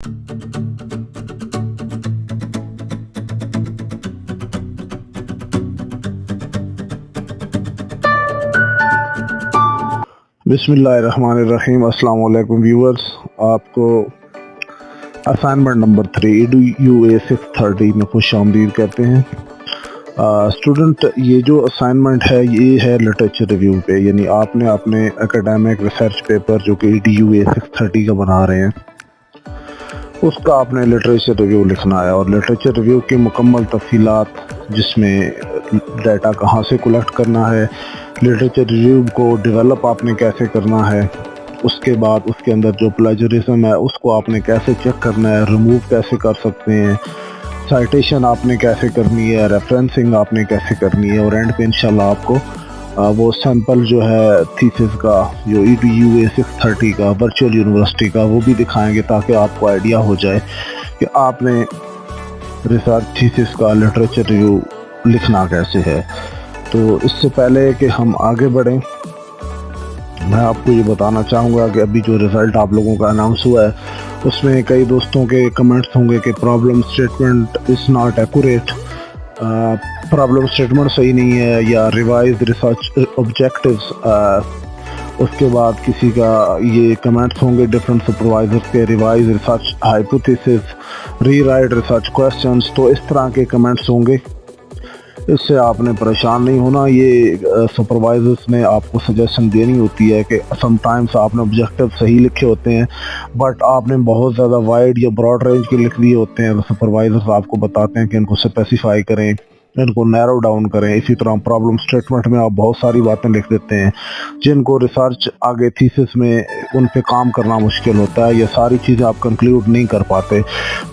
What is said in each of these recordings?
बिस्मिल्लाहिर्रहमानिर्रहीम। अस्सलाम वालेकुम व्यूअर्स, आपको असाइनमेंट नंबर 3 EDUA 630 में खुश आमदीद कहते हैं। स्टूडेंट, ये जो असाइनमेंट है ये है लिटरेचर रिव्यू पे, यानी आपने अपने एकेडमिक रिसर्च पेपर जो कि EDUA 630 का बना रहे हैं उसका आपने लिटरेचर रिव्यू लिखना है। और लिटरेचर रिव्यू की मुकम्मल तफसीलात, जिसमें डाटा कहाँ से कलेक्ट करना है, लिटरेचर रिव्यू को डेवलप आपने कैसे करना है, उसके बाद उसके अंदर जो प्लेजरिज्म है उसको आपने कैसे चेक करना है, रिमूव कैसे कर सकते हैं, साइटेशन आपने कैसे करनी है, रेफरेंसिंग आपने कैसे करनी है, और एंड पे इंशाल्लाह आपको वो सैंपल जो है थीसिस का जो EDUA 630 का वर्चुअल यूनिवर्सिटी का वो भी दिखाएंगे, ताकि आपको आइडिया हो जाए कि आपने रिसर्च थीसिस का लिटरेचर रिव्यू लिखना कैसे है। तो इससे पहले कि हम आगे बढ़ें, मैं आपको ये बताना चाहूँगा कि अभी जो रिज़ल्ट आप लोगों का अनाउंस हुआ है उसमें कई दोस्तों के कमेंट्स होंगे कि problem statement is not accurate, problem statement सही नहीं है, या रिवाइज रिसर्च ऑब्जेक्टिव्स। उसके बाद किसी का ये कमेंट्स होंगे डिफरेंट सुपरवाइजर्स के, revise research hypothesis, rewrite research questions. तो इस तरह के कमेंट्स होंगे, इससे आपने परेशान नहीं होना। ये सुपरवाइजर्स ने आपको सजेशन देनी होती है कि समटाइम्स आपने ऑब्जेक्टिव सही लिखे होते हैं बट आपने बहुत ज़्यादा वाइड या ब्रॉड रेंज के लिख दिए होते हैं। तो सुपरवाइजर्स आपको बताते हैं कि इनको स्पेसिफाई करें, इनको नैरो डाउन करें। इसी तरह प्रॉब्लम स्टेटमेंट में आप बहुत सारी बातें लिख देते हैं जिनको रिसर्च आगे थीसिस में उन पे काम करना मुश्किल होता है, ये सारी चीज़ें आप कंक्लूड नहीं कर पाते।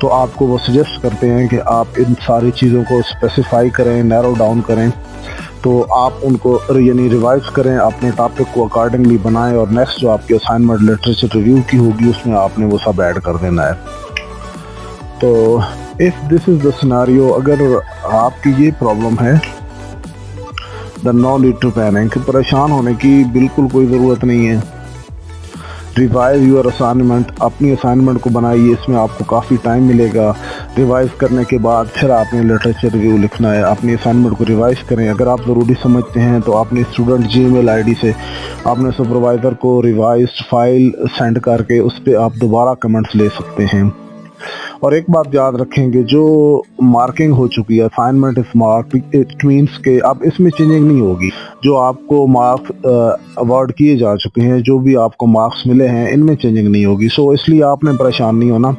तो आपको वो सजेस्ट करते हैं कि आप इन सारी चीज़ों को स्पेसिफाई करें, नैरो डाउन करें, तो आप उनको यानी रिवाइज करें, अपने टॉपिक को अकॉर्डिंगली बनाएं, और नेक्स्ट जो आपकी असाइनमेंट लिटरेचर रिव्यू की होगी उसमें आपने वो सब ऐड कर देना है। तो if this is the scenario, अगर आपकी ये प्रॉब्लम है, the no need to panic, परेशान होने की बिल्कुल कोई ज़रूरत नहीं है। रिवाइज यूर असाइनमेंट, अपनी असाइनमेंट को बनाइए, इसमें आपको काफ़ी टाइम मिलेगा। रिवाइज करने के बाद फिर आपने लिटरेचर रिव्यू लिखना है। अपनी असाइनमेंट को रिवाइज करें, अगर आप ज़रूरी समझते हैं तो अपने स्टूडेंट जीमेल आईडी से अपने सुपरवाइज़र को रिवाइज फाइल सेंड करके उस पर आप दोबारा कमेंट्स ले सकते हैं। और एक बात याद रखेंगे, जो मार्किंग हो चुकी है, असाइनमेंट इस मार्क, इट मीन्स के अब इसमें चेंजिंग नहीं होगी। जो आपको मार्क्स अवार्ड किए जा चुके हैं, जो भी आपको मार्क्स मिले हैं, इनमें चेंजिंग नहीं होगी। सो इसलिए आपने परेशान नहीं होना।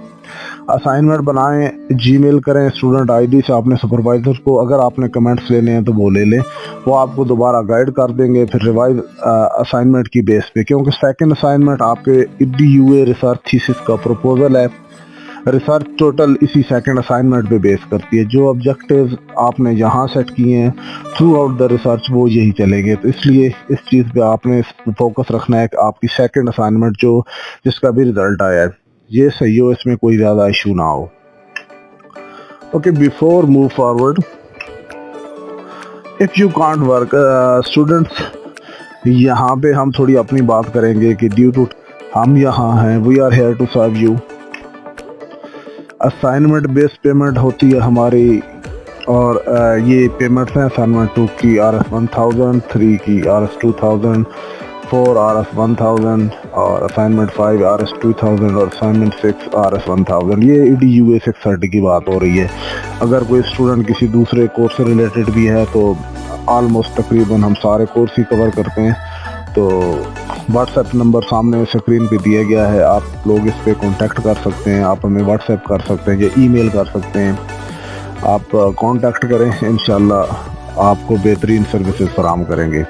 असाइनमेंट बनाएं, जीमेल करें स्टूडेंट आईडी से अपने सुपरवाइज़र को, अगर आपने कमेंट्स लेने हैं तो वो ले लें, वो आपको दोबारा गाइड कर देंगे फिर रिवाइज असाइनमेंट की बेस पे। क्योंकि सेकंड असाइनमेंट आपके EDUA रिसर्च थीसिस का प्रपोजल है, रिसर्च टोटल इसी सेकंड असाइनमेंट पे बेस करती है। जो ऑब्जेक्टिव्स आपने यहाँ सेट किए हैं थ्रू आउट द रिसर्च वो यही चलेंगे। तो इसलिए इस चीज़ पे आपने फोकस रखना है कि आपकी सेकंड असाइनमेंट जो जिसका भी रिजल्ट आया है ये सही हो, इसमें कोई ज़्यादा इशू ना हो। Okay, before move forward, if you can't work students, यहाँ पे हम थोड़ी अपनी बात करेंगे कि ड्यू टू हम यहाँ हैं, we are here to serve you. Assignment based payment होती है हमारी, और ये पेमेंट्स हैं असाइनमेंट 2 की RS1000, 3 की RS2000, 4 RS1000, और असाइनमेंट 5 RS2000, और असाइनमेंट 6 RS1000। ये EDUA 630 की बात हो रही है। अगर कोई स्टूडेंट किसी दूसरे कोर्स से रिलेटेड भी है तो ऑलमोस्ट तकरीबन हम सारे कोर्स ही कवर करते हैं। तो व्हाट्सएप नंबर सामने स्क्रीन पे दिया गया है, आप लोग इस पे कांटेक्ट कर सकते हैं, आप हमें व्हाट्सएप कर सकते हैं या ईमेल कर सकते हैं। आप कांटेक्ट करें, इंशाल्लाह आपको बेहतरीन सर्विसेज फराहम करेंगे।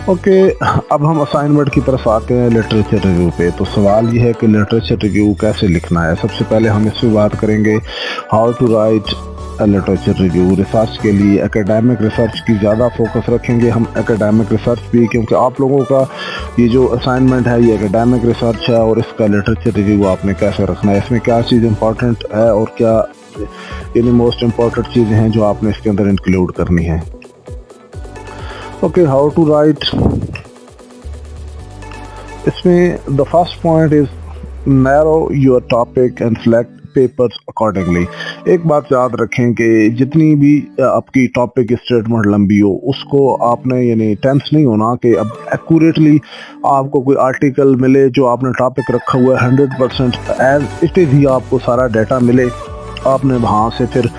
ओके, अब हम असाइनमेंट की तरफ आते हैं लिटरेचर रिव्यू पे। तो सवाल ये है कि लिटरेचर रिव्यू कैसे लिखना है। सबसे पहले हम इस पर बात करेंगे how to write literature review. Research के लिए एकेडमिक रिसर्च की ज़्यादा फोकस रखेंगे हम, एकेडमिक रिसर्च भी, क्योंकि आप लोगों का ये जो असाइनमेंट है ये एकेडमिक रिसर्च है, और इसका लिटरेचर रिव्यू आपने कैसे रखना है, इसमें क्या चीज़ इंपॉर्टेंट है और क्या यानी मोस्ट इम्पॉर्टेंट चीज़ें हैं जो आपने इसके अंदर इंक्लूड करनी है। ओके, हाउ टू राइट, इसमें the first point is narrow your topic and select papers accordingly. एक बात याद रखें कि जितनी भी आपकी टॉपिक स्टेटमेंट लंबी हो उसको आपने यानी टेंस नहीं होना कि अब एक्यूरेटली आपको कोई आर्टिकल मिले जो आपने टॉपिक रखा हुआ है 100% एज इट इज़ ही आपको सारा डाटा मिले, आपने वहाँ से फिर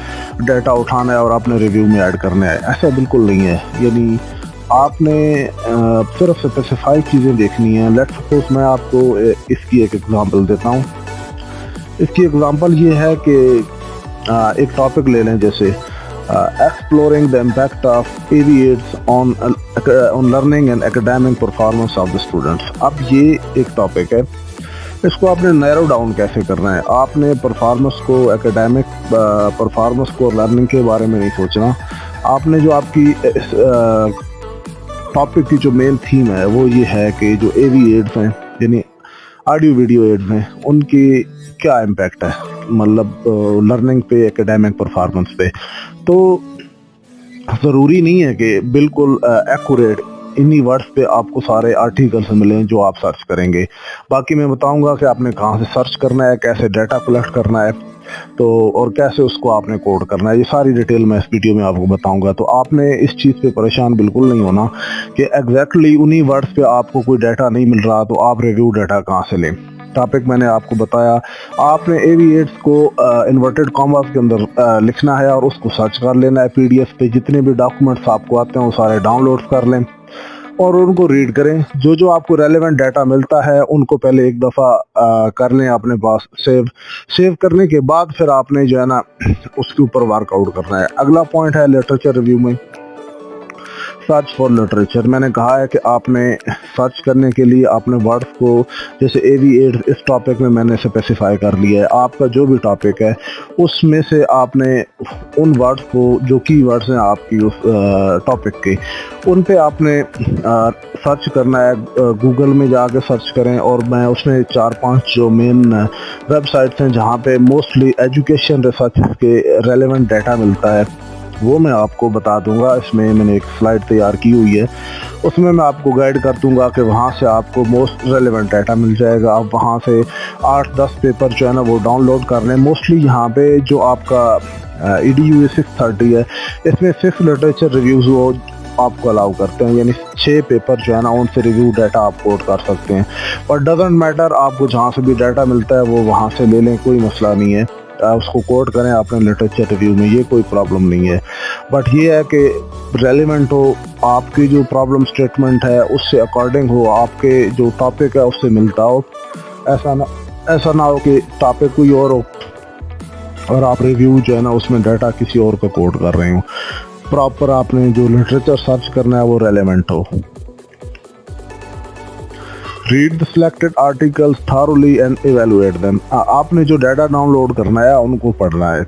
डाटा उठाना है और आपने रिव्यू में ऐड करना है। ऐसा बिल्कुल नहीं है, यानी आपने सिर्फ स्पेसिफाइड चीज़ें देखनी है। लेट्स सपोज मैं आपको इसकी एक एग्जांपल देता हूँ। इसकी एग्जांपल ये है कि एक टॉपिक ले लें, जैसे exploring the impact of aviates on learning and academic performance of the students. अब ये एक टॉपिक है, इसको आपने नैरो डाउन कैसे करना है। आपने परफॉर्मेंस को, एकेडमिक परफॉर्मेंस को, लर्निंग के बारे में नहीं सोचना। आपने जो आपकी टॉपिक की जो मेन थीम है वो ये है कि जो एवी एड्स हैं यानी ऑडियो वीडियो एड्स हैं उनकी क्या इम्पैक्ट है, मतलब लर्निंग पे, एकेडमिक परफॉर्मेंस पे। तो ज़रूरी नहीं है कि बिल्कुल एक्यूरेट इन्हीं वर्ड्स पे आपको सारे आर्टिकल्स मिलें जो आप सर्च करेंगे। बाकी मैं बताऊंगा कि आपने कहाँ से सर्च करना है, कैसे डाटा कलेक्ट करना है, तो और कैसे उसको आपने कोड करना है, ये सारी डिटेल मैं इस वीडियो में आपको बताऊंगा। तो आपने इस चीज़ पे परेशान बिल्कुल नहीं होना कि एग्जैक्टली उन्हीं वर्ड्स पे आपको कोई डाटा नहीं मिल रहा तो आप रिव्यू डाटा कहाँ से लें। टॉपिक मैंने आपको बताया, आपने एविएट्स को इन्वर्टेड कॉमास के अंदर लिखना है और उसको सर्च कर लेना है। पीडीएफ पे जितने भी डॉक्यूमेंट्स आपको आते हैं वो सारे डाउनलोड कर लें और उनको रीड करें। जो जो आपको रेलेवेंट डाटा मिलता है उनको पहले एक दफ़ा कर लें अपने पास सेव करने के बाद फिर आपने जो है ना उसके ऊपर वर्कआउट करना है। अगला पॉइंट है लिटरेचर रिव्यू में सर्च फॉर लिटरेचर। मैंने कहा है कि आपने सर्च करने के लिए आपने वर्ड्स को, जैसे एवी8 इस टॉपिक में मैंने स्पेसिफाई कर लिया है। आपका जो भी टॉपिक है उसमें से आपने उन वर्ड्स को, जो की वर्ड्स हैं आपकी उस टॉपिक के, उन पे आपने सर्च करना है। गूगल में जाके सर्च करें और मैं उसमें 4-5 जो मेन वेबसाइट्स हैं जहाँ पे मोस्टली एजुकेशन रिसर्च के रेलेवेंट डाटा मिलता है वो मैं आपको बता दूंगा। इसमें मैंने एक स्लाइड तैयार की हुई है, उसमें मैं आपको गाइड कर दूंगा कि वहाँ से आपको मोस्ट रेलेवेंट डाटा मिल जाएगा। आप वहाँ से 8-10 पेपर जो है ना वो डाउनलोड कर लें। मोस्टली यहाँ पे जो आपका EDU 630 है इसमें 6 लिटरेचर रिव्यूज़ वो आपको अलाउ करते हैं, यानी 6 पेपर जो है ना उनसे रिव्यू डाटा आप कोड कर सकते हैं। पर डजेंट मैटर, आपको जहाँ से भी डाटा मिलता है वो वहाँ से ले लें, कोई मसला नहीं है। उसको कोड करें अपने लिटरेचर रिव्यू में, ये कोई प्रॉब्लम नहीं है। बट ये है कि रेलिवेंट हो, आपकी जो प्रॉब्लम स्टेटमेंट है उससे अकॉर्डिंग हो, आपके जो टॉपिक है उससे मिलता हो। ऐसा ना हो कि टॉपिक कोई और हो और आप रिव्यू जो है ना उसमें डाटा किसी और का कोड कर रहे हो। प्रॉपर आपने जो लिटरेचर सर्च करना है वो रेलेवेंट हो। Read the selected articles thoroughly and evaluate them। आपने जो डाटा डाउनलोड करना है उनको पढ़ना है।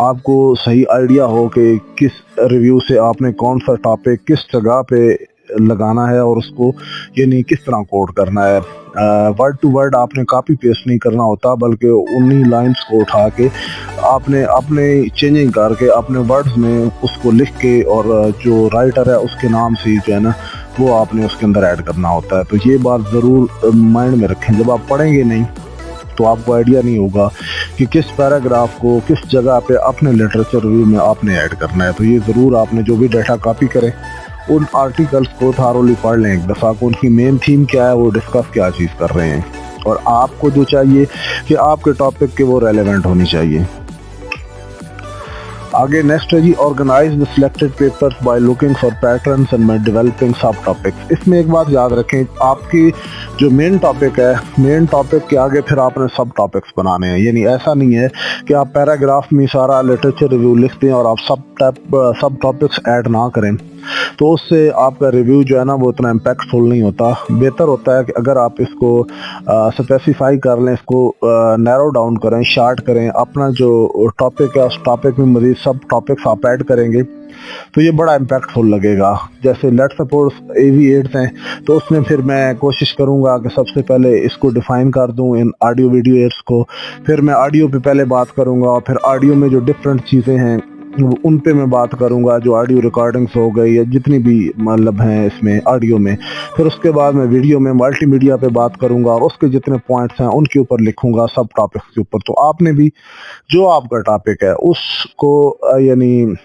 आपको सही आइडिया हो कि किस रिव्यू से आपने कौन सा टॉपिक किस जगह पे लगाना है और उसको यानी किस तरह कोड करना है। वर्ड टू वर्ड आपने कॉपी पेस्ट नहीं करना होता, बल्कि उन्हीं लाइंस को उठा के आपने अपने चेंजिंग करके अपने वर्ड्स में उसको लिख के और जो राइटर है उसके नाम से जो है ना वो आपने उसके अंदर ऐड करना होता है। तो ये बात ज़रूर माइंड में रखें, जब आप पढ़ेंगे नहीं तो आपको आइडिया नहीं होगा कि किस पैराग्राफ को किस जगह पे अपने लिटरेचर रिव्यू में आपने ऐड करना है। तो ये ज़रूर आपने जो भी डाटा कॉपी करें उन आर्टिकल्स को थारोली पढ़ लें एक दफ़ा को, उनकी मेन थीम क्या है, वो डिस्कस क्या चीज़ कर रहे हैं, और आपको जो चाहिए कि आपके टॉपिक के वो रेलेवेंट होनी चाहिए। आगे नेक्स्ट है जी, organise the selected papers by looking for patterns and by developing sub topics. इसमें एक बात याद रखें, आपकी जो मेन टॉपिक है, मेन टॉपिक के आगे फिर आपने सब टॉपिक्स बनाने हैं। यानी ऐसा नहीं है कि आप पैराग्राफ में सारा लिटरेचर रिव्यू लिखते हैं और आप सब टॉपिक्स ऐड ना करें, तो उससे आपका रिव्यू जो है ना वो उतना इम्पैक्टफुल नहीं होता। बेहतर होता है कि अगर आप इसको स्पेसिफाई कर लें, इसको नैरो डाउन करें, शार्ट करें, अपना जो टॉपिक है उस टॉपिक में मज़ीद सब टॉपिक्स आप ऐड करेंगे तो ये बड़ा इम्पैक्टफुल लगेगा। जैसे लेट्स सपोज AV8 हैं तो उसमें फिर मैं कोशिश करूंगा कि सबसे पहले इसको डिफाइन कर दूं इन ऑडियो वीडियो एड्स को, फिर मैं ऑडियो पे पहले बात करूंगा और फिर ऑडियो में जो डिफरेंट चीज़ें हैं उन पे मैं बात करूंगा, जो ऑडियो रिकॉर्डिंग्स हो गई या जितनी भी मतलब हैं इसमें ऑडियो में। फिर उसके बाद मैं वीडियो में मल्टीमीडिया पे बात करूंगा और उसके जितने पॉइंट्स हैं उनके ऊपर लिखूंगा, सब टॉपिक्स के ऊपर। तो आपने भी जो आपका टॉपिक है उसको यानी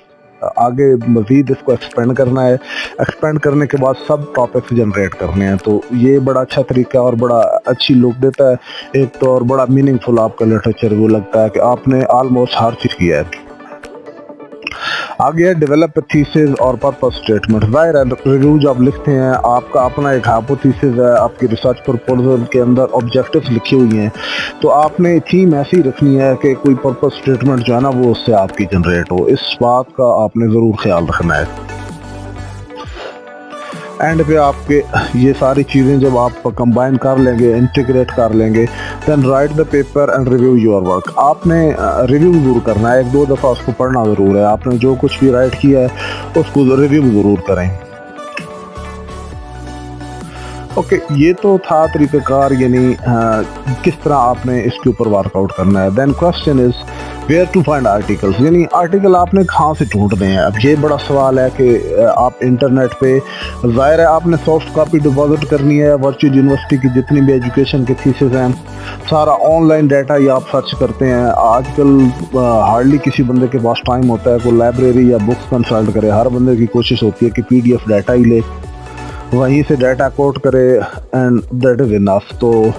आगे मज़ीद इसको एक्सपेंड करना है। एक्सपेंड करने के बाद सब टॉपिक्स जनरेट करने हैं। तो ये बड़ा अच्छा तरीका और बड़ा अच्छी लुक देता है एक तो, और बड़ा मीनिंगफुल आपका लिटरेचर वो लगता है कि आपने ऑलमोस्ट हर चीज़ किया है। आगे है डेवलप थीसिस और पर्पस स्टेटमेंट। ज़ाहिर है रिव्यू जब लिखते हैं आपका अपना एक हाइपोथेसिस है, आपकी रिसर्च प्रपोजल के अंदर ऑब्जेक्टिव्स लिखी हुई हैं, तो आपने थीम ऐसी रखनी है कि कोई पर्पस स्टेटमेंट जो है ना वो उससे आपकी जनरेट हो। इस बात का आपने ज़रूर ख्याल रखना है। एंड पे आपके ये सारी चीज़ें जब आप कंबाइन कर लेंगे, इंटीग्रेट कर लेंगे, then write the paper and review your work. आपने रिव्यू ज़रूर करना है, एक दो दफ़ा उसको पढ़ना ज़रूर है। आपने जो कुछ भी राइट किया है उसको रिव्यू ज़रूर करें। ओके, ये तो था तरीक़ाकार, यानी किस तरह आपने इसके ऊपर वर्कआउट करना है। Then question is where to find articles, यानी आर्टिकल आपने कहाँ से ढूंढने हैं। अब ये बड़ा सवाल है कि आप इंटरनेट पे, ज़ाहिर है आपने सॉफ्ट कॉपी डिपॉजिट करनी है। वर्चुअल यूनिवर्सिटी की जितनी भी एजुकेशन के थीसिस हैं सारा ऑनलाइन डाटा ही आप सर्च करते हैं। आजकल हार्डली किसी बंदे के पास टाइम होता है कोई लाइब्रेरी या बुक्स कंसल्ट करे। हर बंदे की कोशिश होती है कि PDF डाटा ही ले, वहीं से डाटा कोट करे एंड दैट इज़ इनफ। तो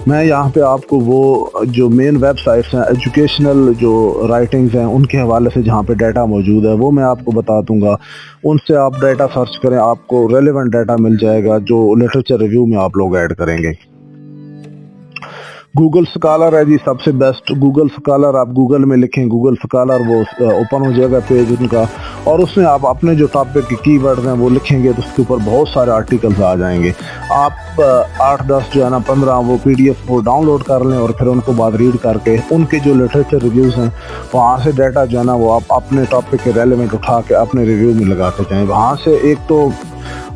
मैं यहाँ पे आपको वो जो मेन वेबसाइट्स हैं एजुकेशनल जो राइटिंग्स हैं उनके हवाले से जहाँ पे डाटा मौजूद है वो मैं आपको बता दूँगा। उनसे आप डाटा सर्च करें, आपको रेलेवेंट डाटा मिल जाएगा जो लिटरेचर रिव्यू में आप लोग ऐड करेंगे। गूगल स्कॉलर है जी सबसे बेस्ट। गूगल स्कॉलर आप गूगल में लिखें, गूगल स्कॉलर वो ओपन हो जाएगा पेज उनका, और उसमें आप अपने जो टॉपिक के कीवर्ड्स हैं वो लिखेंगे तो उसके ऊपर बहुत सारे आर्टिकल्स आ जाएंगे। आप 8-10 जो है ना 15 वो PDF को डाउनलोड कर लें और फिर उनको बाद रीड करके उनके जो लिटरेचर रिव्यूज़ हैं वहाँ से डाटा जो है ना वो आप अपने टॉपिक के रेलेवेंट उठा के अपने रिव्यू में लगाते जाएँ। वहाँ से एक तो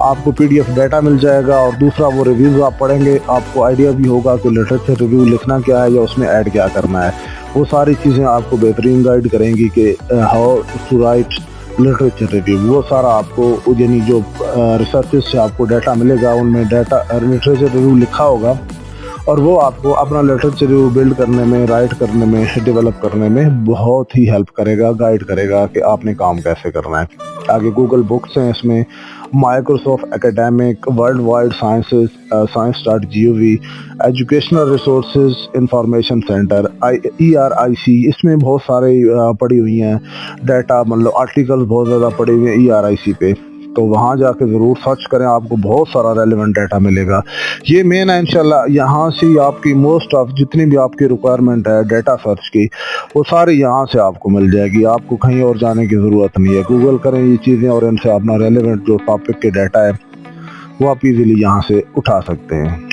आपको PDF डाटा मिल जाएगा और दूसरा वो रिव्यूज़ आप पढ़ेंगे, आपको आइडिया भी होगा कि लिटरेचर रिव्यू लिखना क्या है या उसमें ऐड क्या करना है। वो सारी चीज़ें आपको बेहतरीन गाइड करेंगी कि how to write literature review. वो सारा आपको यानी जो रिसर्चेस से आपको डाटा मिलेगा उनमें डाटा लिटरेचर रिव्यू लिखा होगा और वो आपको अपना लिटरेचर रिव्यू बिल्ड करने में, राइट करने में, डेवलप करने में बहुत ही हेल्प करेगा, गाइड करेगा कि आपने काम कैसे करना है। आगे गूगल बुक्स हैं, इसमें Microsoft academic, world wide sciences, science.gov, educational resources information centre, ERIC, इसमें बहुत सारे पड़ी हुई हैं डाटा, मतलब आर्टिकल्स बहुत ज़्यादा पड़े हुए हैं ERIC पे। तो वहाँ जाके ज़रूर सर्च करें, आपको बहुत सारा रेलेवेंट डाटा मिलेगा। ये मेन है इंशाल्लाह, यहाँ से आपकी मोस्ट ऑफ जितनी भी आपकी रिक्वायरमेंट है डाटा सर्च की वो सारी यहाँ से आपको मिल जाएगी। आपको कहीं और जाने की ज़रूरत नहीं है। गूगल करें ये चीज़ें और इनसे अपना रेलेवेंट जो टॉपिक के डाटा है वो आप इजीली यहाँ से उठा सकते हैं।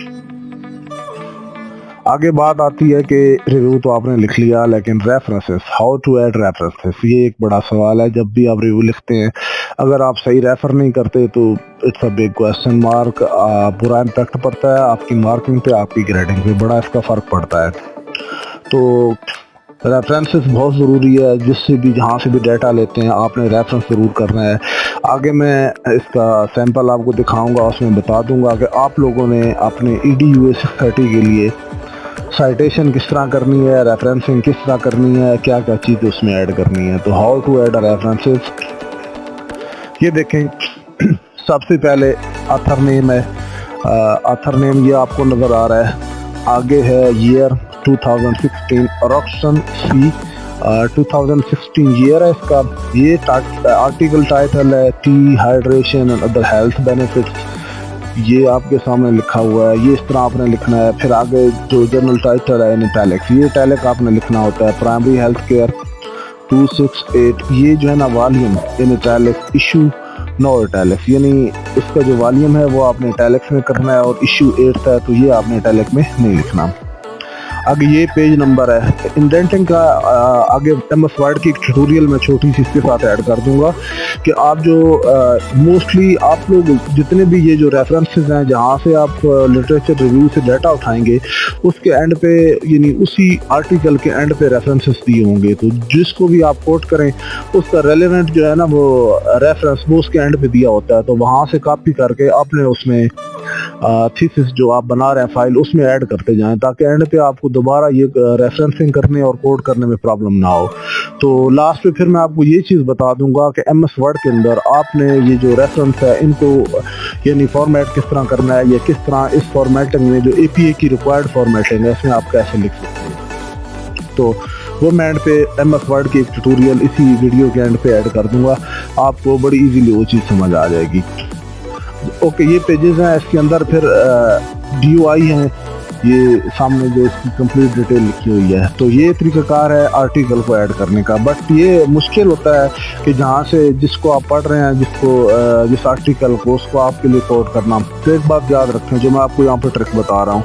आगे बात आती है कि रिव्यू तो आपने लिख लिया, लेकिन references, how to add references, ये एक बड़ा सवाल है। जब भी आप रिव्यू लिखते हैं अगर आप सही रेफर नहीं करते तो it's a big question mark, बुरा इम्पैक्ट पड़ता है आपकी मार्किंग पे, आपकी ग्रेडिंग पे बड़ा इसका फ़र्क पड़ता है। तो रेफरेंसेस बहुत ज़रूरी है। जिससे भी जहाँ से भी डाटा लेते हैं आपने रेफरेंस ज़रूर करना है। आगे मैं इसका सैंपल आपको दिखाऊंगा, उसमें बता दूंगा कि आप लोगों ने अपने EDU 630 के लिए साइटेशन किस तरह करनी है, रेफरेंसिंग किस तरह करनी है, क्या क्या चीज़ उसमें ऐड करनी है। तो हाउ टू ऐड रेफरेंसेस, ये देखें सबसे पहले ऑथर नेम है। ऑथर नेम ये आपको नज़र आ रहा है। आगे है ईयर 2016, रॉक्सन सी 2016 ईयर है इसका। ये आर्टिकल टाइटल है T hydration and other health benefits, ये आपके सामने लिखा हुआ है। ये इस तरह आपने लिखना है। फिर आगे जो जर्नल टाइटल है इन इटैलिक्स, ये इटैलिक आपने लिखना होता है। प्राइमरी हेल्थ केयर 268, ये जो है ना volume in italics, issue no italics, यानी इसका जो वॉल्यूम है वो आपने इटैलिक्स में करना है और इशू 8 है तो ये आपने इटैलिक में नहीं लिखना। आगे ये पेज नंबर है। इंडेंटिंग का आगे MS वर्ड की एक ट्यूटोरियल में छोटी सी इसके साथ ऐड कर दूंगा कि आप जो मोस्टली आप लोग जितने भी ये जो रेफरेंसेस हैं जहाँ से आप लिटरेचर रिव्यू से डाटा उठाएंगे उसके एंड पे यानी उसी आर्टिकल के एंड पे रेफरेंसेस दिए होंगे, तो जिसको भी आप कोट करें उसका रेलेवेंट जो है ना वो रेफरेंस वो उसके एंड पे दिया होता है, तो वहाँ से कॉपी करके आपने उसमें थीसिस जो आप बना रहे हैं फाइल उसमें ऐड करते जाएं ताकि एंड पे आपको दोबारा ये रेफरेंसिंग करने और कोड करने में प्रॉब्लम ना हो। तो लास्ट पे फिर मैं आपको ये चीज़ बता दूंगा कि MS वर्ड के अंदर आपने ये जो रेफरेंस है इनको यानी फॉर्मेट किस तरह करना है या किस तरह इस फॉर्मेटिंग में जो APA की रिक्वायर्ड फॉर्मेटिंग है इसमें आप कैसे लिख सकते हैं। तो वो मैं एंड पे MS वर्ड की एक ट्यूटोरियल इसी वीडियो के एंड पे ऐड कर दूंगा, आपको बड़ी इजीली वो चीज़ समझ आ जाएगी। ओके, ये पेजेस हैं, इसके अंदर फिर DOI हैं, ये सामने जो इसकी कंप्लीट डिटेल लिखी हुई है। तो ये तरीकाकार है आर्टिकल को ऐड करने का, बट ये मुश्किल होता है कि जहाँ से जिसको आप पढ़ रहे हैं जिस आर्टिकल को उसको आपके लिए कोड करना। तो एक बात याद रखें जो मैं आपको यहाँ पर ट्रिक बता रहा हूँ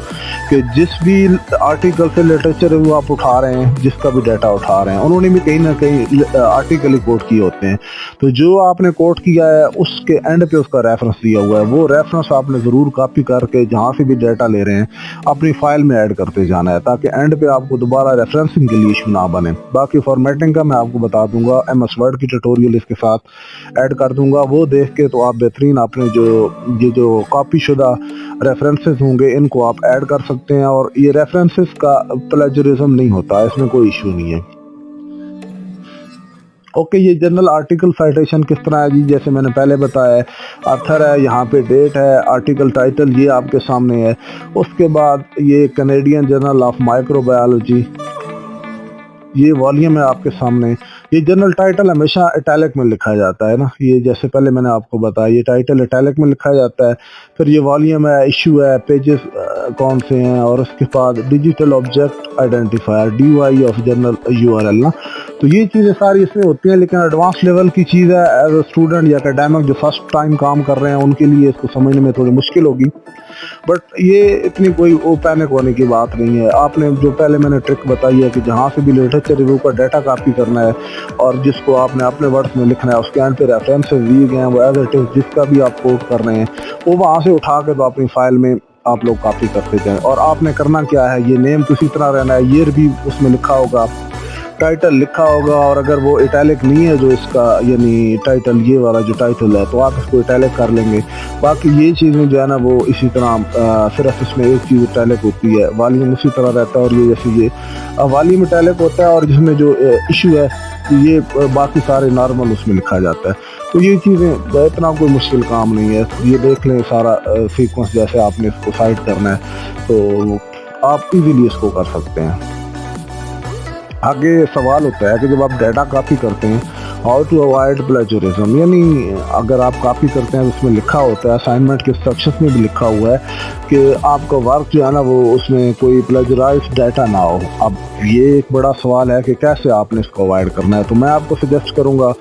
कि जिस भी आर्टिकल से लिटरेचर रिव्यू आप उठा रहे हैं, जिसका भी डाटा उठा रहे हैं, उन्होंने भी कहीं ना कहीं आर्टिकल ही कोड किए होते हैं। तो जो आपने कोड किया है उसके एंड पे उसका रेफरेंस दिया हुआ है, वो रेफरेंस आपने ज़रूर कॉपी करके जहाँ से भी डाटा ले रहे हैं अपनी फाइल में ऐड करते जाना है ताकि एंड पे आपको दोबारा रेफरेंसिंग के लिए इशू ना बने। बाकी फॉर्मेटिंग का मैं आपको बता दूंगा, MS वर्ड की ट्यूटोरियल इसके साथ ऐड कर दूंगा, वो देख के तो आप बेहतरीन अपने जो कॉपी शुदा रेफरेंसेस होंगे इनको आप ऐड कर सकते हैं। और ये रेफरेंसेस का प्लेजरिज्म नहीं होता, इसमें कोई इशू नहीं है। ओके, ये जनरल आर्टिकल साइटेशन किस तरह है जी, जैसे मैंने पहले बताया है, ऑथर है, यहाँ पे डेट है, आर्टिकल टाइटल ये आपके सामने है। उसके बाद ये कैनेडियन जर्नल ऑफ माइक्रोबायोलॉजी, ये वॉल्यूम है आपके सामने। ये जनरल टाइटल हमेशा इटैलिक में लिखा जाता है ना, ये जैसे पहले मैंने आपको बताया ये टाइटल इटैलिक में लिखा जाता है। फिर ये वॉल्यूम है, इशू है, पेजेस कौन से हैं, और उसके बाद digital object identifier DOI of journal URL ना। तो ये चीज़ें सारी इसमें होती हैं, लेकिन एडवांस लेवल की चीज़ है। एज अ स्टूडेंट या एकेडमिक जो फर्स्ट टाइम काम कर रहे हैं उनके लिए इसको समझने में थोड़ी मुश्किल होगी, बट ये इतनी कोई पैनिक होने की बात नहीं है। आपने जो पहले मैंने ट्रिक बताई है कि जहाँ से भी लिटरेचर रिव्यू का डाटा कॉपी करना है और जिसको आपने अपने वर्ड्स में लिखना है उसके एंड पे रेफरेंसेस दिए गए हैं, वो एज इट इज जिसका भी आप कोड कर रहे हैं वो वहाँ से उठा के तो अपनी फाइल में आप लोग कॉपी करते जाएं। और आपने करना क्या है, ये नेम किसी तरह रहना है, ईयर भी उसमें लिखा होगा, टाइटल लिखा होगा, और अगर वो इटैलिक नहीं है जो इसका यानी टाइटल ये वाला जो टाइटल है तो आप इसको इटैलिक कर लेंगे। बाकी ये चीज़ें जो है ना वो इसी तरह सिर्फ इसमें एक चीज़ इटैलिक होती है, वॉल्यूम उसी तरह रहता है। और ये जैसे ये वॉल्यूम इटैलिक होता है और जिसमें जो इशू है ये बाकी सारे नॉर्मल उसमें लिखा जाता है। तो ये चीज़ें इतना कोई मुश्किल काम नहीं है, ये देख लें सारा सीक्वेंस जैसे आपने इसको साइड करना है तो आप इजीली इसको कर सकते हैं। आगे सवाल होता है कि जब आप डाटा कॉपी करते हैं हाउ टू अवॉइड प्लेजरिज्म, यानी अगर आप कॉपी करते हैं तो उसमें लिखा होता है, असाइनमेंट के इंस्ट्रक्शंस में भी लिखा हुआ है कि आपका वर्क जो है ना वो उसमें कोई प्लेजराइज्ड डाटा ना हो। अब ये एक बड़ा सवाल है कि कैसे आपने इसको अवॉइड करना है। तो मैं आपको सजेस्ट करूँगा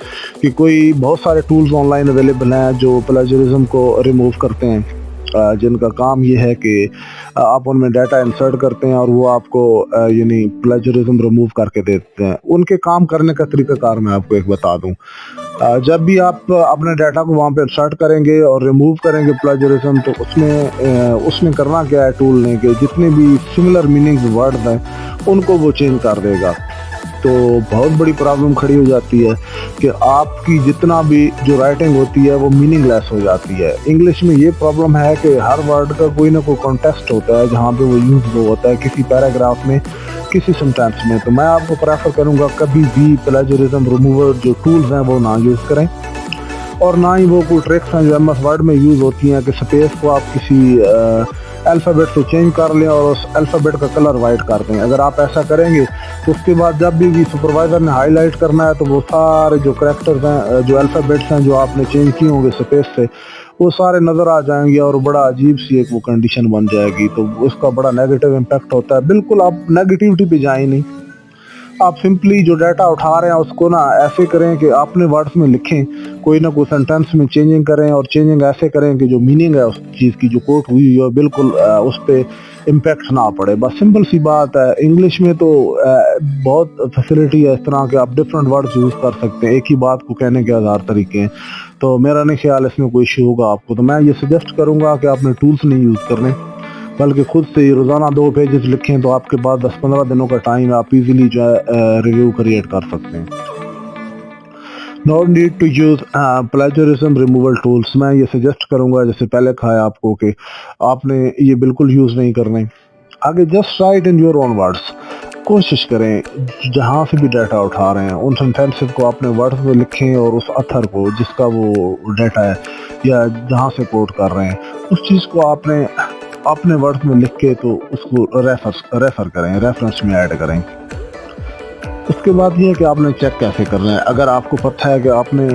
कि कोई बहुत सारे टूल्स ऑनलाइन अवेलेबल हैं जो प्लेजरिज्म को रिमूव करते हैं, जिनका काम ये है कि आप उनमें डाटा इंसर्ट करते हैं और वो आपको यानी प्लेजरिज्म रिमूव करके देते हैं। उनके काम करने का तरीकाकार मैं आपको एक बता दूं। जब भी आप अपने डाटा को वहाँ पे इंसर्ट करेंगे और रिमूव करेंगे प्लेजरिज्म, तो उसने करना क्या है टूल ने कि जितने भी सिमिलर मीनिंग्स वर्ड हैं उनको वो चेंज कर देगा। तो बहुत बड़ी प्रॉब्लम खड़ी हो जाती है कि आपकी जितना भी जो राइटिंग होती है वो मीनिंगलेस हो जाती है। इंग्लिश में ये प्रॉब्लम है कि हर वर्ड का कोई ना कोई कॉन्टेक्स्ट होता है जहाँ पे वो यूज होता है किसी पैराग्राफ में, किसी सेंटेंस में। तो मैं आपको प्रेफर करूँगा कभी भी प्लेजरिज्म रिमूवर जो टूल्स हैं वो ना यूज़ करें, और ना ही वो कोई ट्रिक्स हैं जो MS वर्ड में यूज़ होती हैं कि स्पेस को आप किसी अल्फ़ाबेट से चेंज कर लें और उस अल्फ़ाबेट का कलर वाइट कर दें। अगर आप ऐसा करेंगे तो उसके बाद जब भी सुपरवाइज़र ने हाईलाइट करना है तो वो सारे जो करैक्टर्स हैं, जो अल्फ़ाबेट्स हैं जो आपने चेंज किए होंगे स्पेस से, वो सारे नज़र आ जाएंगे और बड़ा अजीब सी एक वो कंडीशन बन जाएगी। तो उसका बड़ा नेगेटिव इम्पैक्ट होता है। बिल्कुल आप नेगेटिविटी पे जाएं नहीं, आप सिंपली जो डाटा उठा रहे हैं उसको ना ऐसे करें कि अपने वर्ड्स में लिखें, कोई ना कोई सेंटेंस में चेंजिंग करें, और चेंजिंग ऐसे करें कि जो मीनिंग है उस चीज़ की जो कोट हुई है बिल्कुल उस पर इम्पैक्ट ना पड़े। बस सिंपल सी बात है। इंग्लिश में तो बहुत फैसिलिटी है इस तरह के, आप डिफरेंट वर्ड्स यूज़ कर सकते हैं, एक ही बात को कहने के 1000 तरीके हैं। तो मेरा नहीं ख्याल इसमें कोई इशू होगा आपको। तो मैं ये सजेस्ट करूँगा कि आपने टूल्स नहीं यूज़ करने, बल्कि खुद से रोज़ाना 2 पेजेस लिखें, तो आपके पास 10-15 दिनों का टाइम है, आप इजीली जो है रिव्यू क्रिएट कर सकते हैं। No need to use plagiarism removal tools. मैं ये सजेस्ट करूँगा, जैसे पहले कहा आपको, कि आपने ये बिल्कुल यूज़ नहीं करने। आगे just right in your own words. कोशिश करें जहाँ से भी डाटा उठा रहे हैं उन सेंटेंसेस को अपने वर्ड्स में लिखें, और उस अथर को जिसका वो डाटा है या जहाँ से कोट कर रहे हैं उस चीज़ को आपने अपने वर्ड्स में लिख के तो उसको रेफर करें, रेफरेंस में ऐड करें। उसके बाद ये है कि आपने चेक कैसे करना है। अगर आपको पता है कि आपने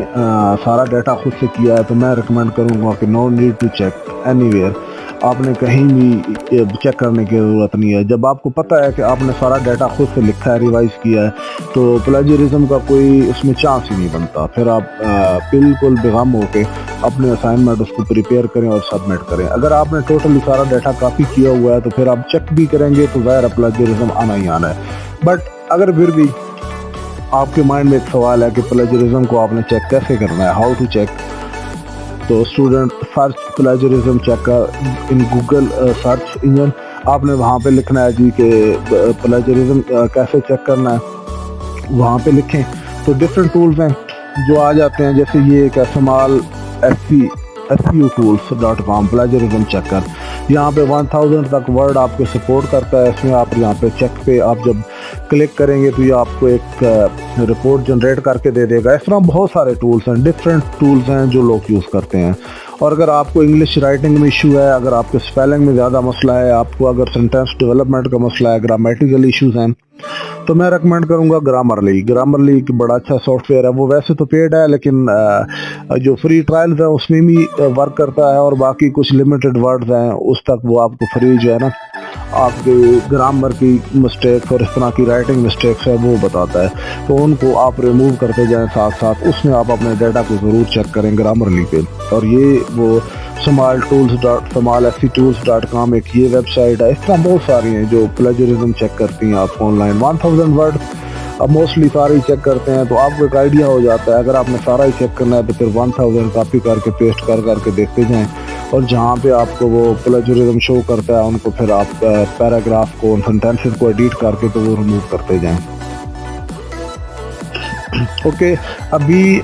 सारा डाटा खुद से किया है, तो मैं रिकमेंड करूँगा कि no need to check anywhere. आपने कहीं भी चेक करने की ज़रूरत नहीं है। जब आपको पता है कि आपने सारा डाटा खुद से लिखा है, रिवाइज किया है, तो प्लेजरिज्म का कोई उसमें चांस ही नहीं बनता। फिर आप बिल्कुल बेगम होके अपने असाइनमेंट उसको प्रिपेयर करें और सबमिट करें। अगर आपने टोटली सारा डाटा कॉपी किया हुआ है, तो फिर आप चेक भी करेंगे तो ज़ाहिर प्लेजरिज्म आना ही आना है। बट अगर फिर भी आपके माइंड में एक सवाल है कि प्लेजरिज्म को आपने चेक कैसे करना है, हाउ टू चेक, तो student search plagiarism checker in Google search engine. आपने वहाँ पे लिखना है जी कि प्लेजरिज्म कैसे चेक करना है, वहाँ पे लिखें तो डिफरेंट टूल्स हैं जो आ जाते हैं। जैसे ये एक स्मॉल SEOtools.com प्लेजरिज्म चेकर, यहाँ पे 1000 तक वर्ड आपको सपोर्ट करता है। इसमें आप यहाँ पे चेक पे आप जब क्लिक करेंगे तो ये आपको एक रिपोर्ट जनरेट करके दे देगा। इस तरह बहुत सारे टूल्स हैं, डिफरेंट टूल्स हैं जो लोग यूज़ करते हैं। और अगर आपको इंग्लिश राइटिंग में इशू है, अगर आपके स्पेलिंग में ज़्यादा मसला है, आपको अगर सेंटेंस डेवलपमेंट का मसला है, ग्रामेटिकल इश्यूज़ हैं, तो मैं रेकमेंड करूँगा ग्रामरली एक बड़ा अच्छा सॉफ्टवेयर है। वो वैसे तो पेड है, लेकिन जो फ्री ट्रायल्स है उसमें भी वर्क करता है, और बाकी कुछ लिमिटेड वर्ड्स हैं उस तक वो आपको फ्री जो है ना, आपके ग्रामर की मिस्टेक्स और इस तरह की राइटिंग मिस्टेक्स है वो बताता है। तो उनको आप रिमूव करते जाएं साथ साथ। उसमें आप अपने डाटा को ज़रूर चेक करें ग्रामरली पे। और ये वो SEOtools.com एक ये वेबसाइट है। इस तरह बहुत सारी हैं जो प्लेजरिज्म चेक करती हैं आपको ऑनलाइन। 1000 वर्ड अब मोस्टली सारे ही चेक करते हैं, तो आपको एक आइडिया हो जाता है। अगर आपने सारा ही चेक करना है तो फिर 1000 कॉपी करके पेस्ट करके देखते जाएं, और जहाँ पे आपको वो प्लेजरिज्म शो करता है उनको फिर आप पैराग्राफ को, सेंटेंसेस को एडिट करके तो वो रिमूव करते जाएं। ओके, अभी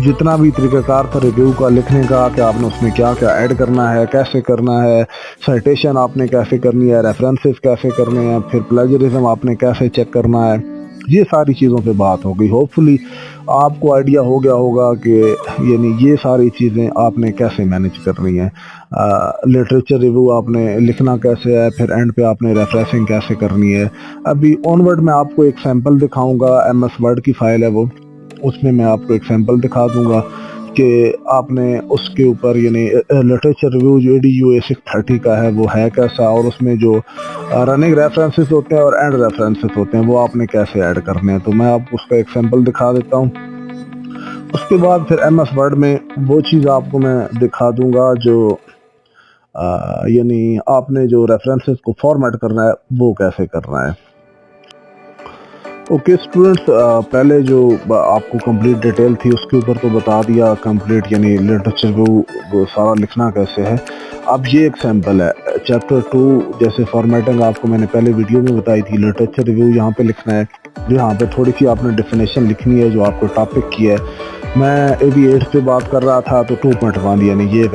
जितना भी तरीक़ाकार था रिव्यू का लिखने का, कि आपने उसमें क्या क्या ऐड करना है, कैसे करना है, साइटेशन आपने कैसे करनी है, रेफरेंसेस कैसे करने हैं, फिर प्लेजरिज्म आपने कैसे चेक करना है, ये सारी चीज़ों पे बात हो गई। होपफुली आपको आइडिया हो गया होगा कि यानी ये सारी चीज़ें आपने कैसे मैनेज करनी है। लिटरेचर रिव्यू आपने लिखना कैसे है, फिर एंड पे आपने रेफरेंसिंग कैसे करनी है। अभी ऑनवर्ड मैं आपको एक सैम्पल दिखाऊंगा, MS वर्ड की फाइल है वो, उसमें मैं आपको एक सैम्पल दिखा दूंगा कि आपने उसके ऊपर यानी लिटरेचर रिव्यू जो EDU A630 का है वो है कैसा, और उसमें जो रनिंग रेफरेंसेस होते हैं और एंड रेफरेंसेस होते हैं वो आपने कैसे ऐड करने हैं। तो मैं आपको उसका एक सैम्पल दिखा देता हूँ। उसके बाद फिर MS वर्ड में वो चीज़ आपको मैं दिखा दूंगा जो यानी आपने जो रेफरेंसेस को फॉर्मेट करना है वो कैसे करना है। ओके स्टूडेंट्स, पहले जो आपको कंप्लीट डिटेल थी उसके ऊपर तो बता दिया कंप्लीट, यानी लिटरेचर रिव्यू सारा लिखना कैसे है। अब ये एक सैम्पल है चैप्टर 2, जैसे फॉर्मेटिंग आपको मैंने पहले वीडियो में बताई थी। लिटरेचर रिव्यू यहाँ पे लिखना है, यहाँ पे थोड़ी सी आपने डेफिनेशन लिखनी है जो आपको टॉपिक की है। मैं AV8 पे बात कर रहा था तो 2.1 यानी ये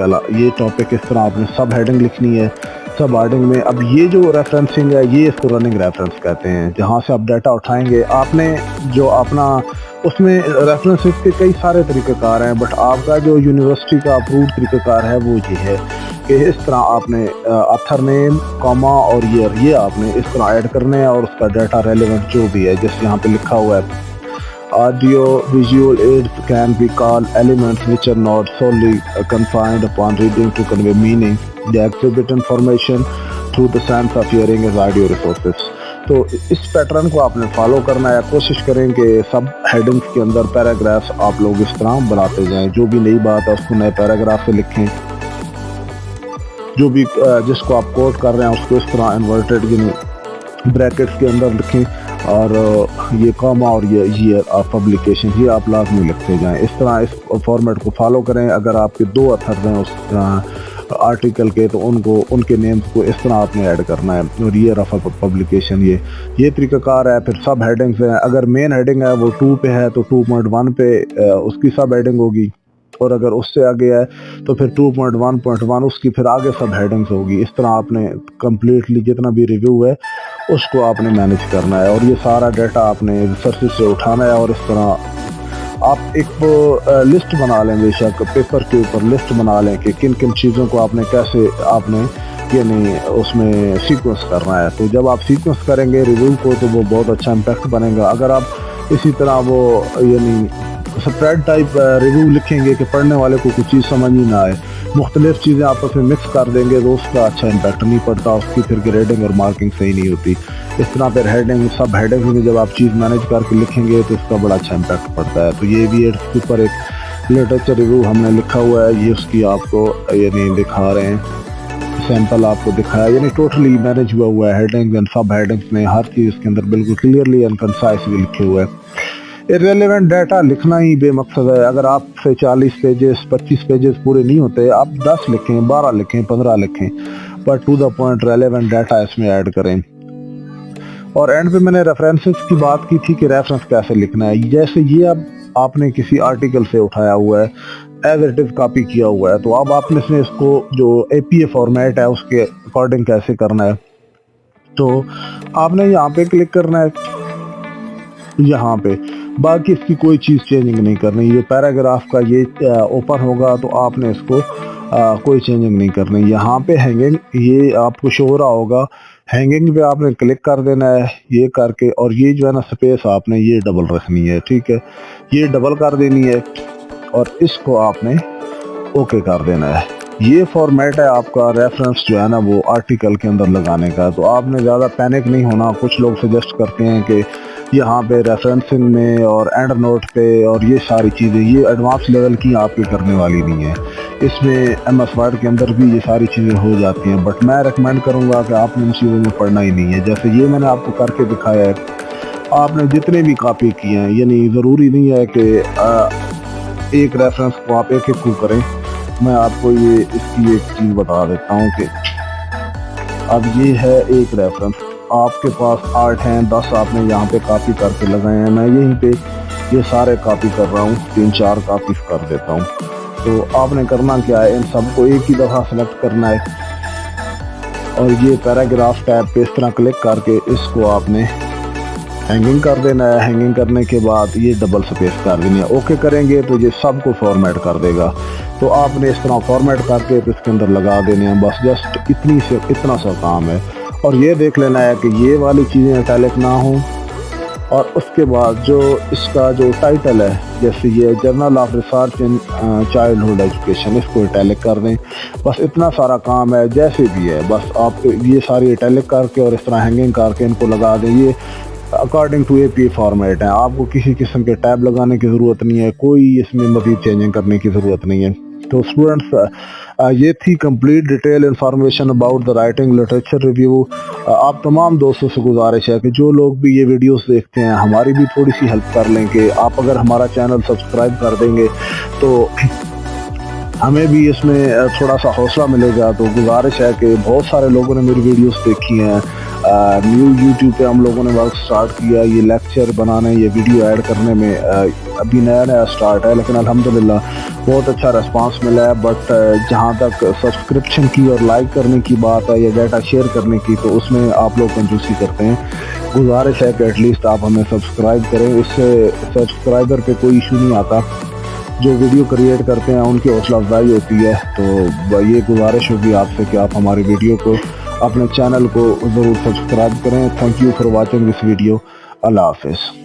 टॉपिक इस तरह आपने सब हेडिंग लिखनी है। सब हेडिंग में अब ये जो रेफरेंसिंग है ये इसको रनिंग रेफरेंस कहते हैं, जहाँ से आप डाटा उठाएंगे। आपने जो अपना उसमें रेफरेंसेस के कई सारे तरीक़ेकार हैं, बट आपका जो यूनिवर्सिटी का अप्रूव्ड तरीक़ेकार है वो ये है कि इस तरह आपने ऑथर नेम, कॉमा और ईयर ये आपने इस तरह ऐड करने हैं, और उसका डाटा रेलेवेंट जो भी है, जैसे यहाँ पे लिखा हुआ है audio visual aids can be called elements which are not solely confined upon reading to convey meaning. They exhibit information through the sense of hearing as audio resources. तो इस पैटर्न को आपने फॉलो करना है। कोशिश करें कि सब हेडिंग्स के अंदर पैराग्राफ्स आप लोग इस तरह बनाते जाएं। जो भी नई बात है उसको नए पैराग्राफ से लिखें, जो भी जिसको आप कोट कर रहे हैं उसको इस तरह इन्वर्टेड यानी ब्रैकेट्स के अंदर लिखें, और ये कॉमा और ये ईयर ऑफ पब्लिकेशन ये आप लाजमी लिखते जाएं। इस तरह इस फॉर्मेट को फॉलो करें। अगर आपके 2 अथर्स हैं उस आर्टिकल के तो उनको उनके नेम्स को इस तरह आपने ऐड करना है, और ईयर ऑफ पब्लिकेशन ये तरीक़ाकार है। फिर सब हेडिंग्स हैं, अगर मेन हेडिंग है वो 2 पे है तो 2.1 पे उसकी सब हेडिंग होगी, और अगर उससे आगे है तो फिर 2.1.1 उसकी फिर आगे सब हेडिंग्स होगी। इस तरह आपने कम्प्लीटली जितना भी रिव्यू है उसको आपने मैनेज करना है, और ये सारा डाटा आपने रिसोर्सेज से उठाना है। और इस तरह आप एक लिस्ट बना लें, बेशक पेपर के ऊपर लिस्ट बना लें कि किन किन चीज़ों को आपने कैसे आपने यानी उसमें सीक्वेंस करना है। तो जब आप सीक्वेंस करेंगे रिव्यू को तो वो बहुत अच्छा इम्पैक्ट बनेगा। अगर आप इसी तरह वो यानी स्प्रेड टाइप रिव्यू लिखेंगे कि पढ़ने वाले को कुछ चीज़ समझ ही ना आए, मुख्तलिफ चीज़ें आपस में मिक्स कर देंगे तो उसका अच्छा इम्पैक्ट नहीं पड़ता, उसकी फिर ग्रेडिंग और मार्किंग सही नहीं होती। इस तरह फिर हेडिंग सब हेडिंग में जब आप चीज़ मैनेज करके लिखेंगे तो इसका बड़ा अच्छा इम्पैक्ट पड़ता है। तो ये भी इसके ऊपर एक लिटरेचर रिव्यू हमने लिखा हुआ है, ये उसकी आपको यानी दिखा रहे हैं, सैंपल आपको दिखाया, यानी टोटली मैनेज हुआ है हेडिंग्स एंड सब हेडिंग्स में हर चीज़ इसके अंदर बिल्कुल क्लियरली एंड कंसाइस भी लिखे हुए हैं। इर्रेलेवेंट डाटा लिखना ही बेमकसद है। अगर आपसे 40 पेजेस 25 पेजेस पूरे नहीं होते, आप 10 लिखें, 12 लिखें, 15 लिखें, पर to the point relevant data इसमें ऐड करें। और एंड पे मैंने रेफरेंसेस की बात की थी कि रेफरेंस कैसे लिखना है। जैसे ये अब आपने किसी आर्टिकल से उठाया हुआ है, एज इट इज़ कॉपी किया हुआ है, तो अब आपने इसमें इसको जो APA फॉर्मेट है उसके अकॉर्डिंग कैसे करना है। तो आपने यहाँ पे क्लिक करना है, यहाँ पे बाकी इसकी कोई चीज़ चेंजिंग नहीं करनी। ये पैराग्राफ का ये ओपन होगा तो आपने इसको कोई चेंजिंग नहीं करनी। यहाँ पे हैंगिंग ये आपको शो हो रहा होगा, हैंगिंग पे आपने क्लिक कर देना है ये करके, और ये जो है ना स्पेस आपने ये डबल रखनी है, ठीक है, ये डबल कर देनी है और इसको आपने ओके कर देना है। ये फॉर्मेट है आपका रेफरेंस जो है ना वो आर्टिकल के अंदर लगाने का। तो आपने ज़्यादा पैनिक नहीं होना। कुछ लोग सजेस्ट करते हैं कि यहाँ पे रेफरेंसिंग में और एंड नोट पे और ये सारी चीज़ें ये एडवांस लेवल की आपके करने वाली नहीं है। इसमें MS वर्ड के अंदर भी ये सारी चीज़ें हो जाती हैं, बट मैं रेकमेंड करूँगा कि आपने इन चीज़ों में पढ़ना ही नहीं है। जैसे ये मैंने आपको करके दिखाया है, आपने जितने भी कॉपी किए हैं, यानी ज़रूरी नहीं है कि एक रेफरेंस को आप एक को करें। मैं आपको ये इसकी एक चीज़ बता देता हूँ कि अब ये है एक रेफरेंस, आपके पास 8 हैं, 10 आपने यहाँ पे कॉपी करके लगाए हैं। मैं यहीं पे ये सारे कॉपी कर रहा हूँ, 3-4 कॉपी कर देता हूँ। तो आपने करना क्या है, इन सबको एक ही दफ़ा सेलेक्ट करना है और ये पैराग्राफ टैब पे इस तरह क्लिक करके इसको आपने हैंगिंग कर देना है। हैंगिंग करने के बाद ये डबल स्पेस कर देनी है। ओके करेंगे तो ये सबको फॉर्मेट कर देगा। तो आपने इस तरह फॉर्मेट करके तो इसके अंदर लगा देने हैं, बस जस्ट इतना सा काम है। और ये देख लेना है कि ये वाली चीज़ें इटैलिक ना हो, और उसके बाद जो इसका जो टाइटल है, जैसे ये journal of research in childhood education, इसको इटैलिक कर दें। बस इतना सारा काम है, जैसे भी है बस आप ये सारी इटैलिक करके और इस तरह हैंगिंग करके इनको लगा दें। ये अकॉर्डिंग टू APA फॉर्मेट है, आपको किसी किस्म के टैब लगाने की ज़रूरत नहीं है, कोई इसमें मज़ीद चेंजिंग करने की ज़रूरत नहीं है। तो स्टूडेंट्स ये थी complete detail information about the writing literature review. आप तमाम दोस्तों से गुजारिश है कि जो लोग भी ये वीडियोस देखते हैं हमारी भी थोड़ी सी हेल्प कर लें कि आप अगर हमारा चैनल सब्सक्राइब कर देंगे तो हमें भी इसमें थोड़ा सा हौसला मिलेगा। तो गुजारिश है कि बहुत सारे लोगों ने मेरी वीडियोस देखी हैं, न्यू यूट्यूब पे हम लोगों ने वर्क स्टार्ट किया, ये लेक्चर बनाने, ये वीडियो ऐड करने में अभी नया स्टार्ट है, लेकिन अल्हम्दुलिल्लाह बहुत अच्छा रिस्पांस मिला है। बट जहाँ तक सब्सक्रिप्शन की और लाइक करने की बात है या डाटा शेयर करने की, तो उसमें आप लोग कंजूसी करते हैं। गुजारिश है कि एटलीस्ट आप हमें सब्सक्राइब करें, इससे सब्सक्राइबर पे कोई इशू नहीं आता, जो वीडियो क्रिएट करते हैं उनकी हौसला अफजाई होती है। तो ये गुजारिश होगी आपसे कि आप हमारी वीडियो को, अपने चैनल को ज़रूर सब्सक्राइब करें। Thank you for watching this video. अल्लाह हाफिज़।